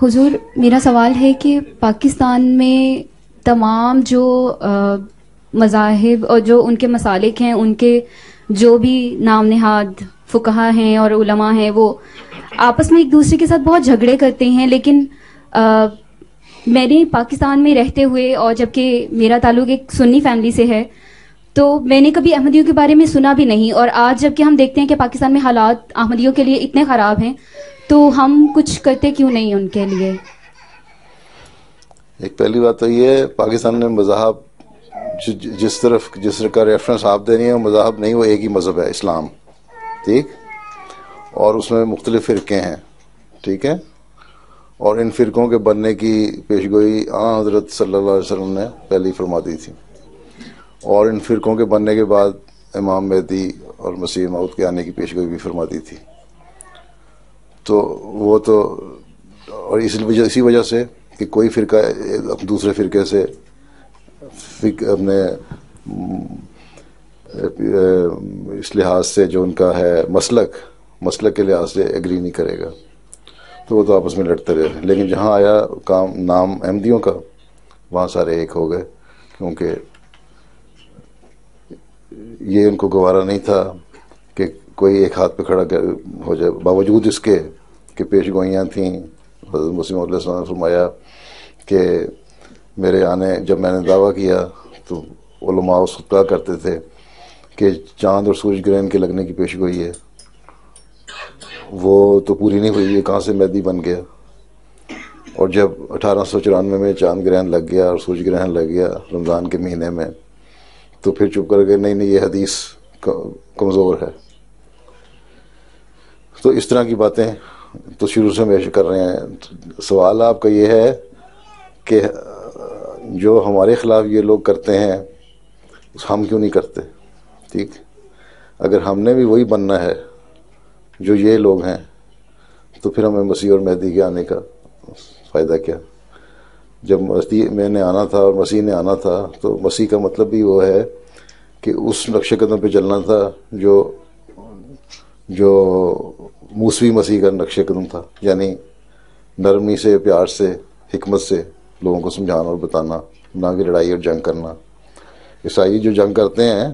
حضور میرا سوال ہے کہ پاکستان میں تمام جو مذاہب اور جو ان کے مسالک ہیں، ان کے جو بھی نام نہاد فقہا ہیں اور علماء ہیں، وہ آپس میں ایک دوسرے کے ساتھ بہت جھگڑے کرتے ہیں. لیکن میں نے پاکستان میں رہتے ہوئے، اور جبکہ میرا تعلق ایک سنی فیملی سے ہے، تو میں نے کبھی احمدیوں کے بارے میں سنا بھی نہیں. اور آج جب کہ ہم دیکھتے ہیں کہ پاکستان میں حالات احمدیوں کے لیے اتنے خراب ہیں، تو ہم کچھ کرتے کیوں نہیں ان کے لیے؟ ایک پہلی بات تو یہ ہے، پاکستان میں مذاہب جس کا ریفرنس آپ دے رہی ہیں، مذاہب نہیں، وہ ایک ہی مذہب ہے، اسلام. ٹھیک، اور اس میں مختلف فرقے ہیں. ٹھیک ہے، اور ان فرقوں کے بننے کی پیشگوئی حضرت صلی اللہ علیہ وسلم نے پہلے فرما دی تھی، اور ان فرقوں کے بننے کے بعد امام مہدی اور مسیح موعود کے آنے کی پیشگوئی بھی فرما دی تھی. تو وہ تو، اور اسی وجہ سے کہ کوئی فرقہ دوسرے فرقے سے اپنے اس لحاظ سے جو ان کا ہے مسلک کے لحاظ سے ایگری نہیں کرے گا، تو وہ تو آپس میں لڑتے رہے. لیکن جہاں آیا نام احمدیوں کا، وہاں سارے ایک ہو گئے، کیونکہ یہ ان کو گوارا نہیں تھا کہ کوئی ایک ہاتھ پہ کھڑا ہو جائے، باوجود اس کے کہ پیشگوئیاں تھیں. حضرت مسیح موعود علیہ السلام نے فرمایا کہ میرے آنے، جب میں نے دعویٰ کیا تو علماء اس کو کہا کرتے تھے کہ چاند اور سورج گرہن کے لگنے کی پیشگوئی ہے، وہ تو پوری نہیں ہوئی، یہ کہاں سے مہدی بن گیا. اور جب 1894 میں چاند گرہن لگ گیا اور سورج گرہن لگ گیا رمضان کے مہینے میں، تو پھر چپ کر کے نہیں یہ حدیث کمزور ہے. تو اس طرح کی باتیں تو شروع سے ہمیشہ کر رہے ہیں. سوال آپ کا یہ ہے کہ جو ہمارے خلاف یہ لوگ کرتے ہیں ہم کیوں نہیں کرتے. ٹھیک، اگر ہم نے بھی وہی بننا ہے جو یہ لوگ ہیں، تو پھر ہمیں مسیح اور مہدی کے آنے کا فائدہ کیا؟ جب میں نے آنا تھا اور مسیح نے آنا تھا، تو مسیح کا مطلب بھی وہ ہے کہ اس نقش قدم پہ چلنا تھا جو موسوی مسیح کا نقش قدم تھا، یعنی نرمی سے، پیار سے، حکمت سے لوگوں کو سمجھانا اور بتانا، نہ کہ لڑائی اور جنگ کرنا. عیسائی جو جنگ کرتے ہیں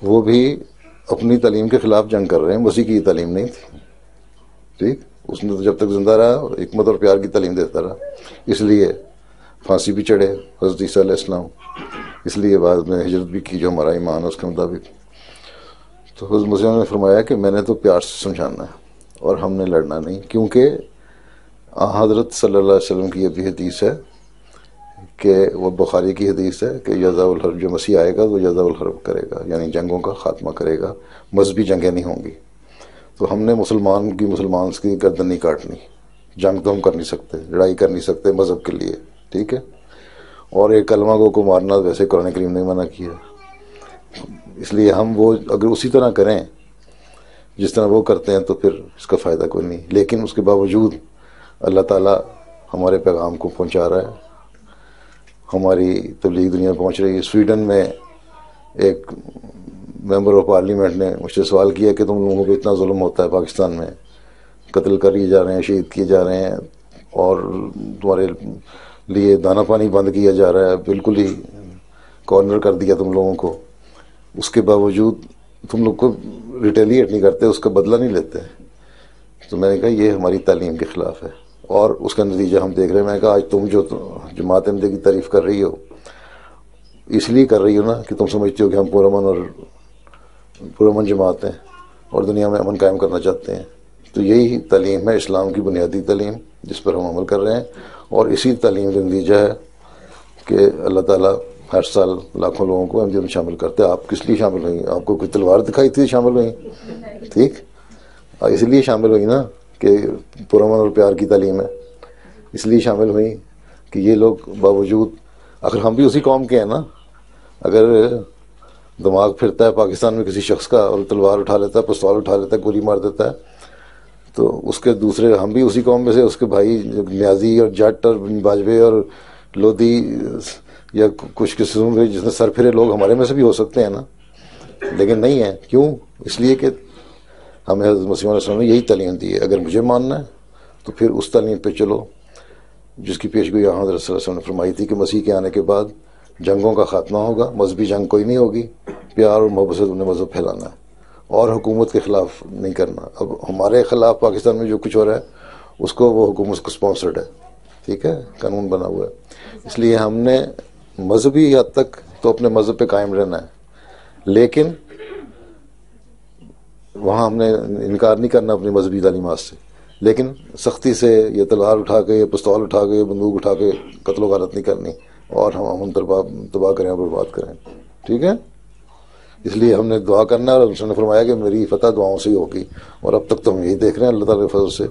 وہ بھی اپنی تعلیم کے خلاف جنگ کر رہے ہیں، مسیح کی تعلیم نہیں تھی. ٹھیک، اس نے تو جب تک زندہ رہا حکمت اور پیار کی تعلیم دیتا رہا، اس لیے پھانسی بھی چڑھے حضرت عیسیٰ علیہ السلام، اس لیے بعد میں ہجرت بھی کی جو ہمارا ایمان ہے اس کے مطابق. تو حضرت مسیح نے فرمایا کہ میں نے تو پیار سے سمجھانا ہے اور ہم نے لڑنا نہیں، کیونکہ حضرت صلی اللہ علیہ وسلم کی یہ بھی حدیث ہے کہ وہ بخاری کی حدیث ہے کہ یضع الحرب، جو مسیح آئے گا وہ یضع الحرب کرے گا، یعنی جنگوں کا خاتمہ کرے گا، مذہبی جنگیں نہیں ہوں گی. تو ہم نے مسلمان کی گردن نہیں کاٹنی. جنگ تو ہم کر نہیں سکتے، لڑائی کر نہیں سکتے مذہب کے لیے. ٹھیک ہے، اور ایک کلمہ گو کو مارنا ویسے قرآن کریم نے منع کیا. اس لیے ہم وہ اگر اسی طرح کریں جس طرح وہ کرتے ہیں تو پھر اس کا فائدہ کوئی نہیں. لیکن اس کے باوجود اللہ تعالیٰ ہمارے پیغام کو پہنچا رہا ہے، ہماری تبلیغ دنیا پہنچ رہی ہے. سویڈن میں ایک ممبر آف پارلیمنٹ نے مجھ سے سوال کیا کہ تم لوگوں پہ اتنا ظلم ہوتا ہے پاکستان میں، قتل کیے جا رہے ہیں، شہید کیے جا رہے ہیں، اور تمہارے لیے دانہ پانی بند کیا جا رہا ہے، بالکل ہی کارنر کر دیا تم لوگوں کو، اس کے باوجود تم لوگ کو ریٹیلیٹ نہیں کرتے، اس کا بدلہ نہیں لیتے. تو میں نے کہا یہ ہماری تعلیم کے خلاف ہے، اور اس کا نتیجہ ہم دیکھ رہے ہیں. میں نے کہا آج تم جو جماعت احمدیہ کی تعریف کر رہی ہو، اس لیے کر رہی ہو نا کہ تم سمجھتے ہو کہ ہم پرامن جماعت ہیں اور دنیا میں امن قائم کرنا چاہتے ہیں. تو یہی تعلیم ہے اسلام کی بنیادی تعلیم جس پر ہم عمل کر رہے ہیں، اور اسی تعلیم کا نتیجہ ہے کہ اللہ تعالیٰ ہر سال لاکھوں لوگوں کو احمدیت میں شامل کرتے ہیں. آپ کس لیے شامل ہوئیں؟ آپ کو کوئی تلوار دکھائی تھی شامل ہوئیں؟ ٹھیک، اس لیے شامل ہوئی نا کہ پرامن اور پیار کی تعلیم ہے. اس لیے شامل ہوئی کہ یہ لوگ باوجود، اگر ہم بھی اسی قوم کے ہیں نا، اگر دماغ پھرتا ہے پاکستان میں کسی شخص کا اور تلوار اٹھا لیتا ہے، پستول اٹھا لیتا ہے، گولی مار دیتا ہے، تو اس کے دوسرے، ہم بھی اسی قوم میں سے، اس کے بھائی نیازی اور جٹ اور باجوے اور لودھی یا کچھ قسم کے جس میں سر پھرے لوگ ہمارے میں سے بھی ہو سکتے ہیں نا، لیکن نہیں ہیں. کیوں؟ اس لیے کہ ہمیں حضرت مسیح علیہ السلام نے یہی تعلیم دی ہے. اگر مجھے ماننا ہے تو پھر اس تعلیم پہ چلو جس کی پیشگوئی حضرت صلی اللہ علیہ وسلم نے فرمائی تھی کہ مسیح کے آنے کے بعد جنگوں کا خاتمہ ہوگا، مذہبی جنگ کوئی نہیں ہوگی، پیار اور محبت سے انہیں مذہب پھیلانا ہے اور حکومت کے خلاف نہیں کرنا۔ اب ہمارے خلاف پاکستان میں جو کچھ ہو رہا ہے اس کو وہ حکومت کو سپانسرڈ ہے، ٹھیک ہے، قانون بنا ہوا ہے۔ اس لیے ہم نے مذہبی حد تک تو اپنے مذہب پہ قائم رہنا ہے، لیکن وہاں ہم نے انکار نہیں کرنا اپنی مذہبی تعلیمات سے، لیکن سختی سے یا تلوار اٹھا کے یا پستول اٹھا کے یا بندوق اٹھا کے قتل و غارت نہیں کرنی اور ہم تباہ کریں اور برباد کریں، ٹھیک ہے۔ اس لیے ہم نے دعا کرنا ہے اور اس نے فرمایا کہ میری فتح دعاؤں سے ہی ہوگی، اور اب تک تو ہم یہی دیکھ رہے ہیں اللہ تعالیٰ کے فضل سے۔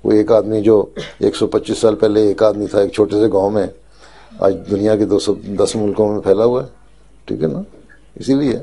وہ ایک آدمی جو 125 سال پہلے ایک آدمی تھا ایک چھوٹے سے گاؤں میں، آج دنیا کے 210 ملکوں میں پھیلا ہوا ہے، ٹھیک ہے نا، اسی لیے